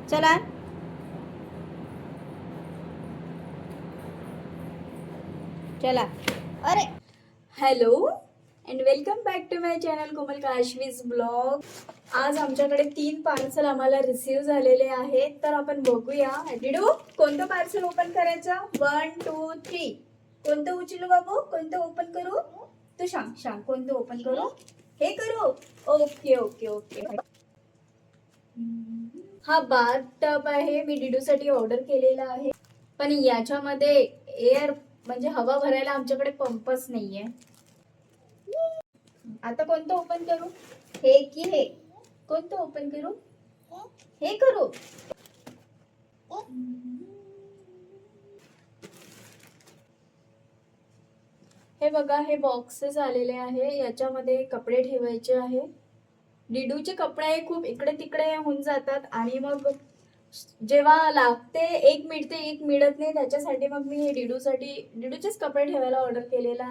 चला चला. अरे hello and welcome back to my channel Komal Kashvi's blog. आज आमच्याकडे 3 पार्सल आम्हाला रिसीव झालेले आहेत, तर आपण बघूया. डिडू, कोणतं पार्सल ओपन करायचं? 1 2 3. कोणतं उचलू बाबू? कोणतं ओपन करू? तू सांग सांग कोणतं ओपन करू? हे करू? Okay okay okay. हा बाथ टब आहे, मी डिडूसाठी ऑर्डर केलेला आहे, पण याच्यामध्ये एअर म्हणजे हवा भरायला आमच्याकडे पंपच नाहीये. आता कोणतं ओपन करू? हे की हे? कोणतं ओपन करू? हे करू? हे बघा, हे बॉक्सेस आलेले आहे, याच्यामध्ये कपडे ठेवायचे आहे. डिडूचे कपडे खूप इकडे तिकडे होऊन जातात आणि मग जेव्हा लागते एक मिळते एक मिळत नाही, त्याच्यासाठी मग मी डिडूचेच कपडे ठेवायला ऑर्डर केलेला